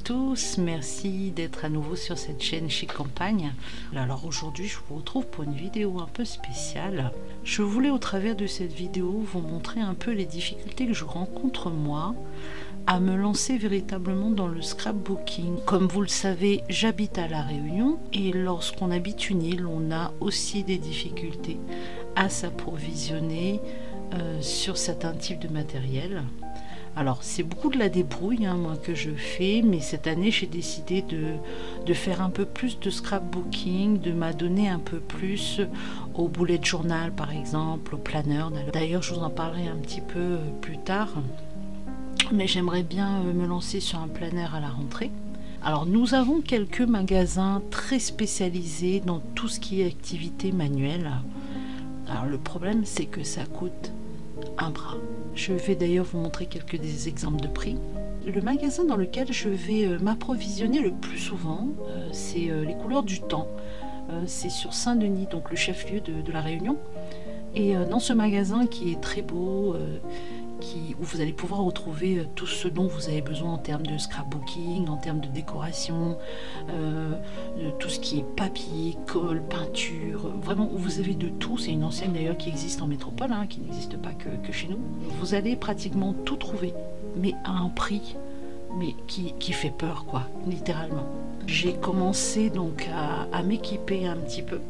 tous, merci d'être à nouveau sur cette chaîne Chic Campagne. Alors aujourd'hui je vous retrouve pour une vidéo un peu spéciale. Je voulais au travers de cette vidéo vous montrer un peu les difficultés que je rencontre moi à me lancer véritablement dans le scrapbooking. Comme vous le savez, j'habite à La Réunion et lorsqu'on habite une île, on a aussi des difficultés à s'approvisionner sur certains types de matériel. Alors c'est beaucoup de la débrouille moi que je fais, mais cette année j'ai décidé de faire un peu plus de scrapbooking, de m'adonner un peu plus au bullet journal par exemple, au planeur. D'ailleurs je vous en parlerai un petit peu plus tard, mais j'aimerais bien me lancer sur un planeur à la rentrée. Alors nous avons quelques magasins très spécialisés dans tout ce qui est activité manuelle. Alors le problème c'est que ça coûte un bras. Je vais d'ailleurs vous montrer quelques des exemples de prix. Le magasin dans lequel je vais m'approvisionner le plus souvent, c'est les Couleurs du Temps. C'est sur Saint-Denis, donc le chef-lieu de La Réunion. Et dans ce magasin qui est très beau, où vous allez pouvoir retrouver tout ce dont vous avez besoin en termes de scrapbooking, en termes de décoration, de tout ce qui est papier, colle, peinture, vraiment où vous avez de tout. C'est une enseigne d'ailleurs qui existe en métropole, qui n'existe pas que chez nous. Vous allez pratiquement tout trouver, mais à un prix qui fait peur, quoi, littéralement. J'ai commencé donc à m'équiper un petit peu,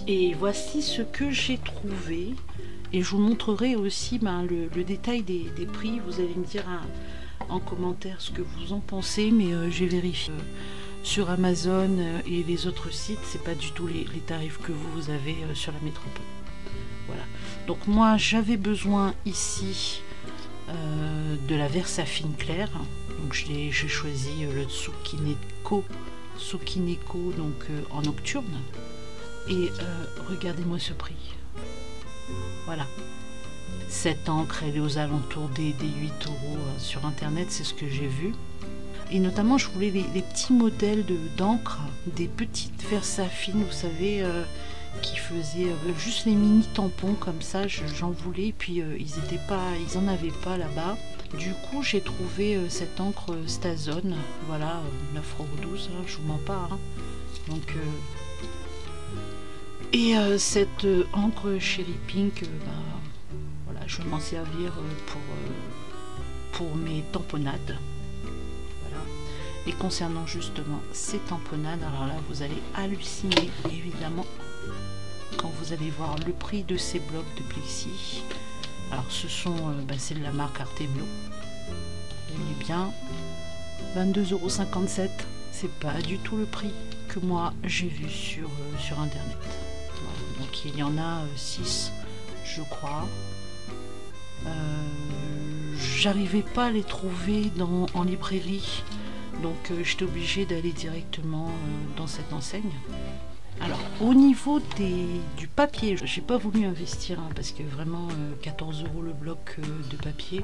et voici ce que j'ai trouvé. Et je vous montrerai aussi le détail des prix. Vous allez me dire en commentaire ce que vous en pensez, mais j'ai vérifié sur Amazon et les autres sites, c'est pas du tout les tarifs que vous avez sur la métropole. Voilà. Donc moi j'avais besoin ici de la Versafine claire. Donc j'ai choisi le Tsukineko donc en nocturne. Et regardez-moi ce prix. Voilà, cette encre elle est aux alentours des 8 € sur internet, c'est ce que j'ai vu. Et notamment je voulais les petits modèles d'encre, des petites Versafine, vous savez, qui faisaient juste les mini tampons comme ça, j'en voulais, et puis ils en avaient pas là-bas. Du coup j'ai trouvé cette encre Stazone, voilà, 9,12 €, je vous mens pas. Donc et cette encre Cherry Pink, voilà, je vais m'en servir pour mes tamponnades. Voilà. Et concernant justement ces tamponnades, alors là vous allez halluciner évidemment quand vous allez voir le prix de ces blocs de plexi. Alors ce sont, c'est de la marque Artemio. Vous voyez bien, 22,57 €. C'est pas du tout le prix que moi j'ai vu sur internet. Donc il y en a 6 je crois. J'arrivais pas à les trouver en librairie, donc j'étais obligée d'aller directement dans cette enseigne. Alors au niveau du papier, j'ai pas voulu investir parce que vraiment 14 € le bloc de papier.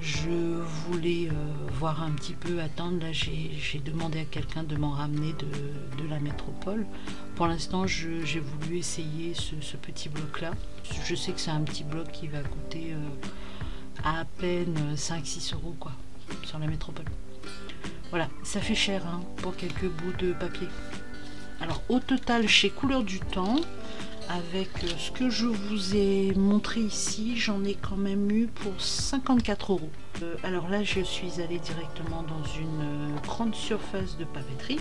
Je voulais voir un petit peu, attendre. Là j'ai demandé à quelqu'un de m'en ramener de la métropole. Pour l'instant j'ai voulu essayer ce petit bloc là. Je sais que c'est un petit bloc qui va coûter à peine 5-6 € quoi, sur la métropole. Voilà, ça fait cher pour quelques bouts de papier. Alors au total chez Couleurs du Temps, avec ce que je vous ai montré ici, j'en ai quand même eu pour 54 €. Alors là je suis allée directement dans une grande surface de papeterie.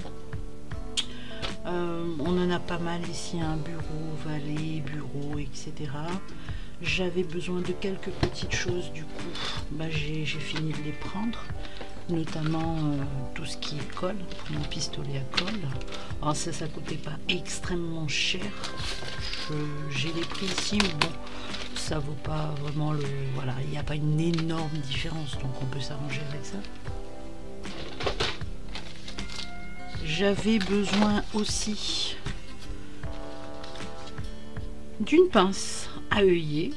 On en a pas mal ici, bureau, valet, bureau, etc. J'avais besoin de quelques petites choses, du coup j'ai fini de les prendre, notamment tout ce qui est colle, mon pistolet à colle. Alors ça coûtait pas extrêmement cher, j'ai les prix ici, mais bon, ça vaut pas vraiment voilà, il n'y a pas une énorme différence, donc on peut s'arranger avec ça. J'avais besoin aussi d'une pince à œillet.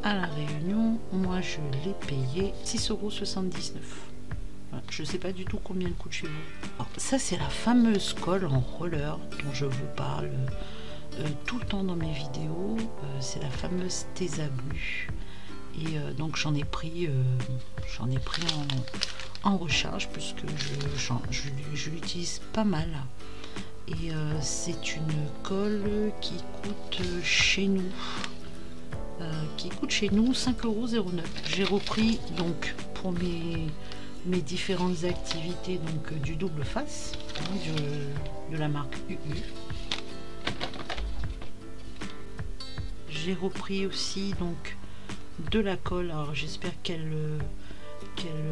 À La Réunion, moi je l'ai payé 6,79 €. Voilà, je ne sais pas du tout combien elle coûte chez vous. Alors, ça c'est la fameuse colle en roller dont je vous parle tout le temps dans mes vidéos. C'est la fameuse Tesa Blue. Et donc j'en ai pris en recharge puisque je l'utilise pas mal. Et c'est une colle qui coûte chez nous 5,09 €. J'ai repris donc pour mes différentes activités donc du double face de la marque UU. J'ai repris aussi donc de la colle. Alors j'espère qu'elle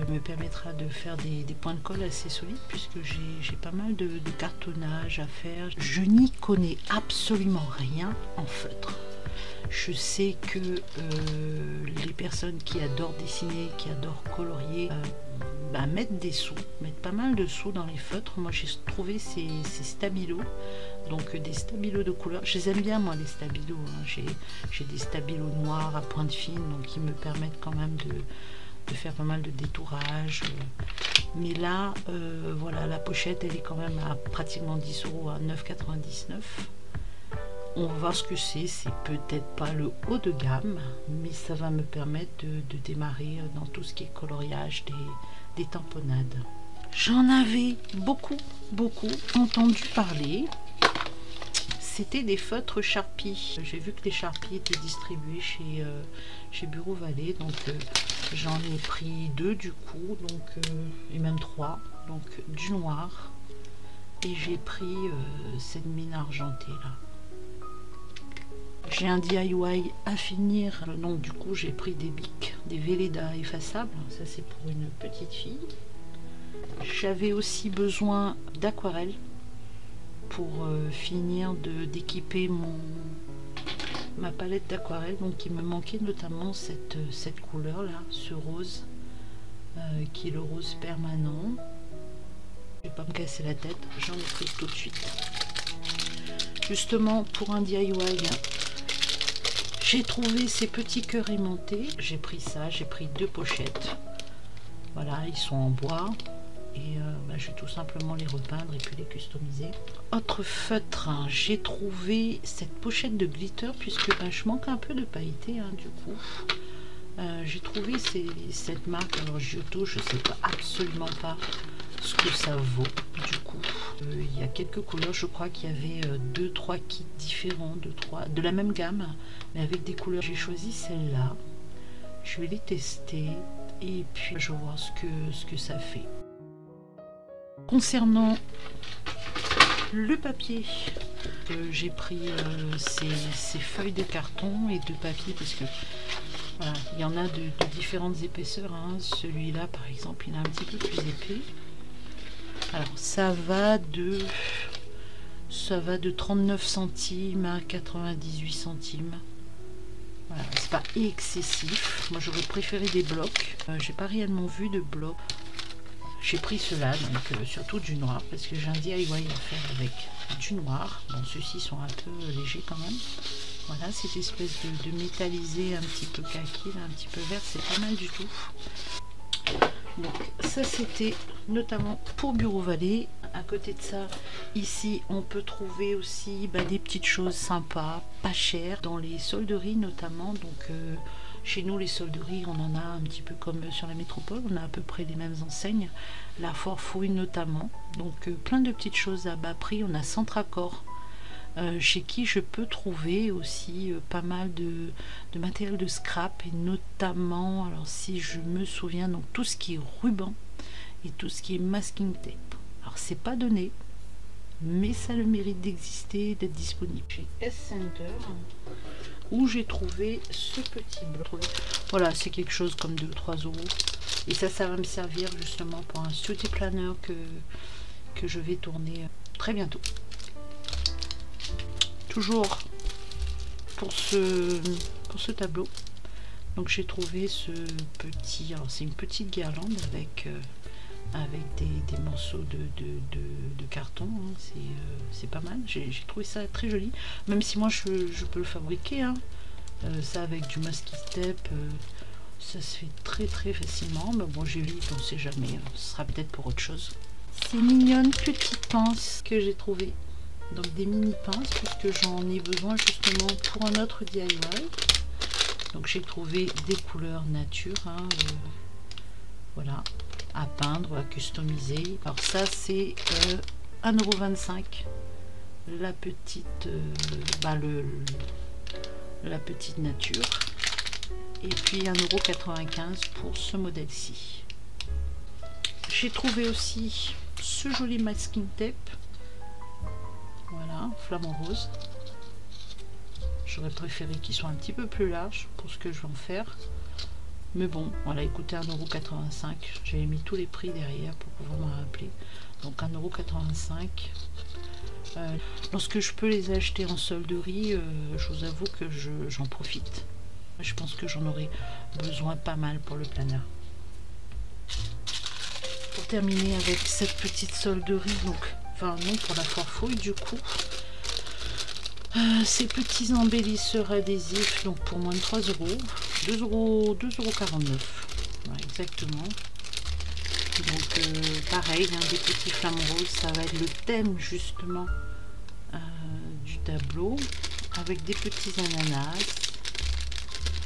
me permettra de faire des points de colle assez solides puisque j'ai pas mal de cartonnage à faire. Je n'y connais absolument rien en feutre. Je sais que les personnes qui adorent dessiner, qui adorent colorier, mettent pas mal de sous dans les feutres. Moi j'ai trouvé ces stabilos, donc des stabilos de couleur. Je les aime bien moi les stabilos, hein. J'ai des stabilos noirs à pointe fine, donc qui me permettent quand même de faire pas mal de détourage. Mais là, voilà, la pochette elle est quand même à pratiquement 10 €, à 9,99 €. On va voir ce que c'est peut-être pas le haut de gamme, mais ça va me permettre de démarrer dans tout ce qui est coloriage des tamponnades. J'en avais beaucoup entendu parler. C'était des feutres Sharpie. J'ai vu que les Sharpie étaient distribués chez Bureau Vallée, donc j'en ai pris 2 du coup, donc et même 3, donc du noir. Et j'ai pris cette mine argentée là. J'ai un DIY à finir, donc du coup j'ai pris des bics, des Velleda effaçables, ça c'est pour une petite fille. J'avais aussi besoin d'aquarelle pour finir d'équiper ma palette d'aquarelle, donc il me manquait notamment cette couleur là, ce rose, qui est le rose permanent. Je vais pas me casser la tête, j'en ai pris tout de suite. Justement pour un DIY, j'ai trouvé ces petits cœurs aimantés, j'ai pris ça, j'ai pris 2 pochettes, voilà, ils sont en bois et je vais tout simplement les repeindre et puis les customiser. Autre feutre, hein, j'ai trouvé cette pochette de glitter puisque je manque un peu de pailleté, hein, du coup. J'ai trouvé cette marque, alors Giotto, je sais pas absolument pas ce que ça vaut du coup. Il y a quelques couleurs, je crois qu'il y avait 2-3 kits différents, de la même gamme, mais avec des couleurs. J'ai choisi celle-là, je vais les tester et puis je vais voir ce que ça fait. Concernant le papier, j'ai pris ces feuilles de carton et de papier parce que voilà, il y en a de différentes épaisseurs, hein. Celui-là par exemple il est un petit peu plus épais. Alors ça va de 39 centimes à 98 centimes. Voilà, c'est pas excessif. Moi j'aurais préféré des blocs. J'ai pas réellement vu de blocs. J'ai pris cela, donc surtout du noir, parce que j'ai un DIY à faire avec du noir. Bon, ceux-ci sont un peu légers quand même. Voilà, cette espèce de métallisé un petit peu kaki, là, un petit peu vert, c'est pas mal du tout. Donc ça c'était notamment pour Bureau Vallée. À côté de ça, ici on peut trouver aussi des petites choses sympas, pas chères, dans les solderies notamment. Donc chez nous les solderies on en a un petit peu comme sur la métropole, on a à peu près les mêmes enseignes, la Forfouille notamment. Donc plein de petites choses à bas prix. On a Centracor, chez qui je peux trouver aussi pas mal de matériel de scrap, et notamment, alors si je me souviens, donc tout ce qui est ruban et tout ce qui est masking tape. Alors c'est pas donné, mais ça a le mérite d'exister, d'être disponible chez S-Center, où j'ai trouvé ce petit bloc. Voilà, c'est quelque chose comme 2-3 €, et ça va me servir justement pour un study planner que je vais tourner très bientôt. Toujours pour ce tableau, donc j'ai trouvé ce petit, alors c'est une petite guirlande avec des morceaux de carton, hein. C'est pas mal, j'ai trouvé ça très joli, même si moi je peux le fabriquer, hein. Ça avec du masking tape, ça se fait très facilement, mais bon, j'ai lu, on sait jamais, hein. Ce sera peut-être pour autre chose. Ces mignonnes petites pinces que j'ai trouvées, donc des mini pinces, puisque j'en ai besoin justement pour un autre DIY. Donc j'ai trouvé des couleurs nature, hein, voilà, à peindre, à customiser. Alors ça c'est 1,25 €, la petite, la petite nature. Et puis 1,95 € pour ce modèle-ci. J'ai trouvé aussi ce joli masking tape. Voilà, flamant rose. J'aurais préféré qu'il soit un petit peu plus large pour ce que je vais en faire. Mais bon, voilà, écoutez, 1,85 €. J'avais mis tous les prix derrière pour pouvoir me rappeler. Donc 1,85 €. Lorsque je peux les acheter en solderie, je vous avoue que j'en profite. Je pense que j'en aurai besoin pas mal pour le planeur. Pour terminer avec cette petite solderie, donc, enfin non, pour la foire fouille du coup, ces petits embellisseurs adhésifs, donc pour moins de 3 €, 2,49 €. Voilà, exactement. Donc pareil, hein, des petits flamants roses, ça va être le thème justement du tableau, avec des petits ananas.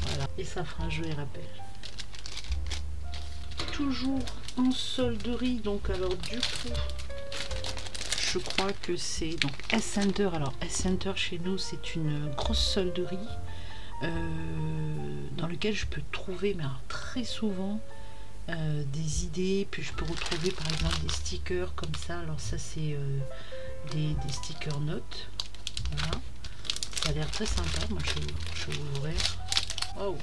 Voilà, et ça fera un joli rappel. Toujours en solderie, donc alors du coup, je crois que c'est donc S-Center. Alors S-Center chez nous, c'est une grosse solderie dans laquelle je peux trouver, mais alors, très souvent, des idées. Puis je peux retrouver par exemple des stickers comme ça. Alors ça c'est des stickers notes. Voilà, ça a l'air très sympa. Moi je vais ouvrir. Oh,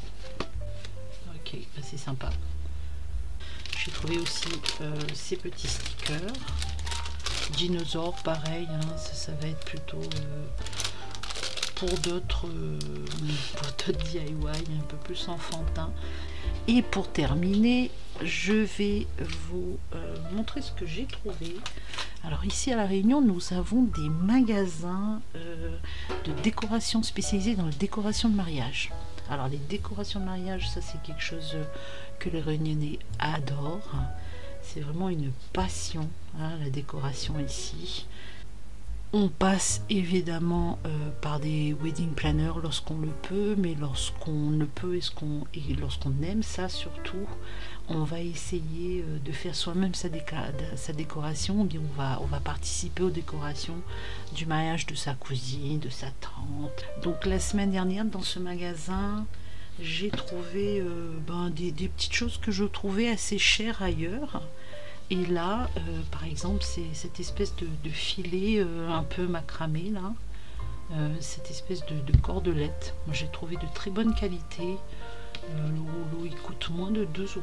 ok, c'est sympa. J'ai trouvé aussi ces petits stickers dinosaures, pareil, hein, ça va être plutôt pour d'autres DIY un peu plus enfantins. Et pour terminer, je vais vous montrer ce que j'ai trouvé. Alors ici à La Réunion, nous avons des magasins de décoration spécialisés dans la décoration de mariage. Alors les décorations de mariage, ça c'est quelque chose que les Réunionnais adorent. C'est vraiment une passion, hein, la décoration ici. On passe évidemment par des wedding planners lorsqu'on le peut, mais lorsqu'on ne peut et lorsqu'on aime ça surtout, on va essayer de faire soi-même sa décoration, ou bien on va participer aux décorations du mariage de sa cousine, de sa tante. Donc la semaine dernière dans ce magasin, j'ai trouvé des petites choses que je trouvais assez chères ailleurs. Et là, par exemple, c'est cette espèce de filet un peu macramé là, cette espèce de cordelette. Moi, j'ai trouvé de très bonne qualité. Le rouleau, il coûte moins de 2 €.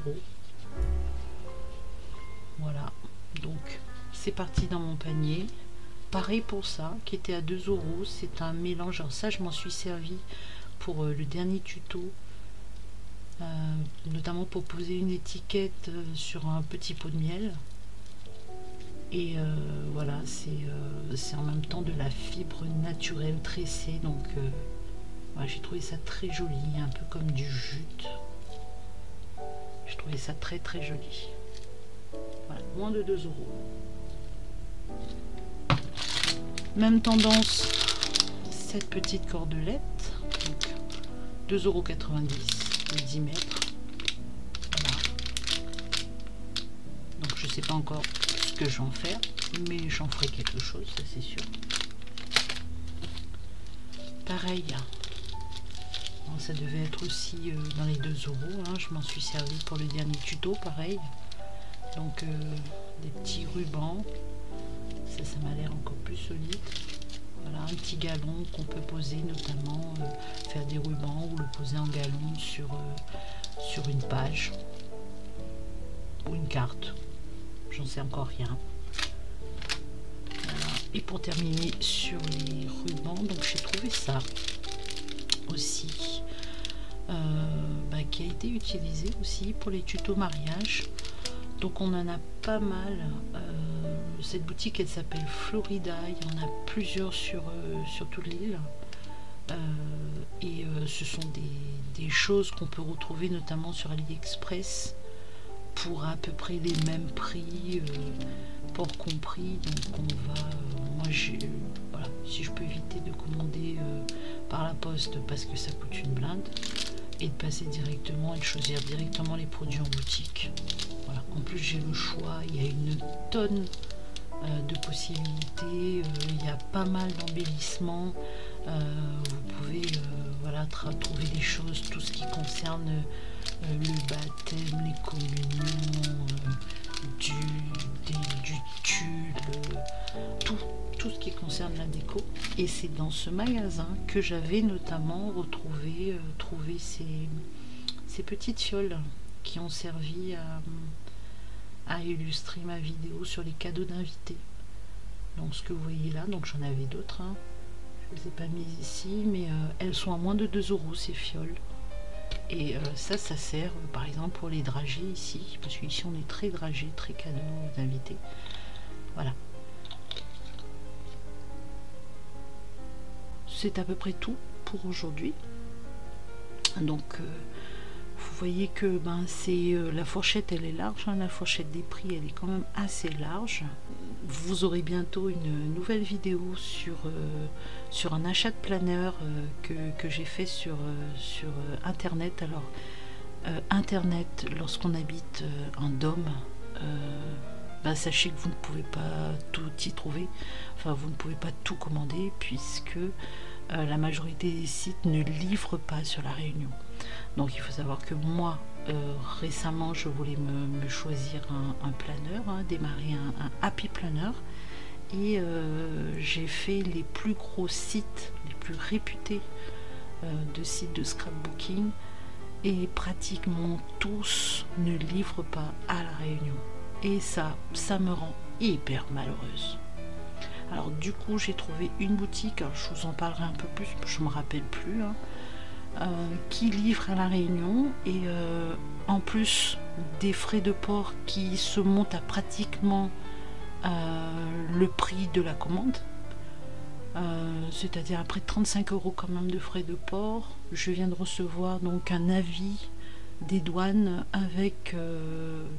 Voilà, donc c'est parti dans mon panier. Pareil pour ça, qui était à 2 €. C'est un mélange. Alors ça, je m'en suis servi pour le dernier tuto. Notamment pour poser une étiquette sur un petit pot de miel. Et voilà, c'est en même temps de la fibre naturelle tressée. Donc ouais, j'ai trouvé ça très joli, un peu comme du jute. Je trouvais ça très très joli. Voilà, moins de 2 €. Même tendance, cette petite cordelette, donc 2,90 €. 10 mètres. Voilà. Donc je sais pas encore ce que je vais en faire, mais j'en ferai quelque chose, ça c'est sûr. Pareil, bon, ça devait être aussi dans les 2 €, hein. Je m'en suis servi pour le dernier tuto, pareil. Donc des petits rubans, ça m'a l'air encore plus solide. Voilà, un petit galon qu'on peut poser, notamment faire des rubans ou le poser en galon sur une page ou une carte. J'en sais encore rien. Voilà. Et pour terminer sur les rubans, donc j'ai trouvé ça aussi, qui a été utilisé aussi pour les tutos mariage. Donc on en a pas mal. Cette boutique, elle s'appelle Florida. Il y en a plusieurs sur toute l'île. Ce sont des choses qu'on peut retrouver notamment sur AliExpress pour à peu près les mêmes prix, port compris. Donc on va, moi voilà, si je peux éviter de commander par la poste parce que ça coûte une blinde, et de passer directement et de choisir directement les produits en boutique. Voilà. En plus j'ai le choix, il y a une tonne de possibilités, il y a pas mal d'embellissements, vous pouvez voilà, trouver des choses, tout ce qui concerne le baptême, les communions, du tulle, tout ce qui concerne la déco. Et c'est dans ce magasin que j'avais notamment trouvé ces petites fioles qui ont servi à illustrer ma vidéo sur les cadeaux d'invités. Donc ce que vous voyez là, donc j'en avais d'autres, hein. Je ne les ai pas mises ici, mais elles sont à moins de 2 € ces fioles. Et ça sert par exemple pour les dragées ici, parce qu'ici on est très dragé, très cadeau d'invités. Voilà. C'est à peu près tout pour aujourd'hui. Donc vous voyez que la fourchette elle est large, hein, la fourchette des prix elle est quand même assez large. Vous aurez bientôt une nouvelle vidéo sur un achat de planeur que j'ai fait sur internet. Alors internet, lorsqu'on habite en dôme, sachez que vous ne pouvez pas tout y trouver, enfin vous ne pouvez pas tout commander puisque la majorité des sites ne livrent pas sur la Réunion. Donc il faut savoir que moi récemment je voulais me choisir un planeur, hein, démarrer un Happy Planner, et j'ai fait les plus gros sites, les plus réputés de sites de scrapbooking, et pratiquement tous ne livrent pas à la Réunion, et ça me rend hyper malheureuse. Alors du coup j'ai trouvé une boutique, alors je vous en parlerai un peu plus, je me rappelle plus, hein, qui livre à la Réunion, et en plus des frais de port qui se montent à pratiquement le prix de la commande, c'est-à-dire après 35 € quand même de frais de port. Je viens de recevoir donc un avis des douanes avec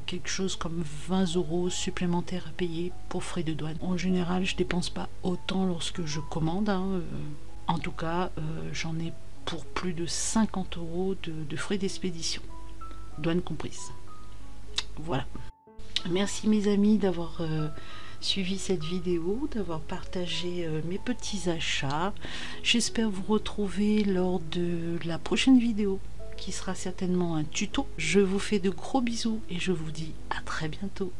quelque chose comme 20 € supplémentaires à payer pour frais de douane. En général je dépense pas autant lorsque je commande, hein, en tout cas j'en ai pour plus de 50 € de frais d'expédition, douane comprise. Voilà. Merci mes amis d'avoir suivi cette vidéo, d'avoir partagé mes petits achats. J'espère vous retrouver lors de la prochaine vidéo qui sera certainement un tuto. Je vous fais de gros bisous et je vous dis à très bientôt.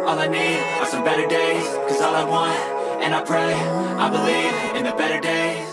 All I need are some better days, 'cause all I want, and I pray, I believe in the better days.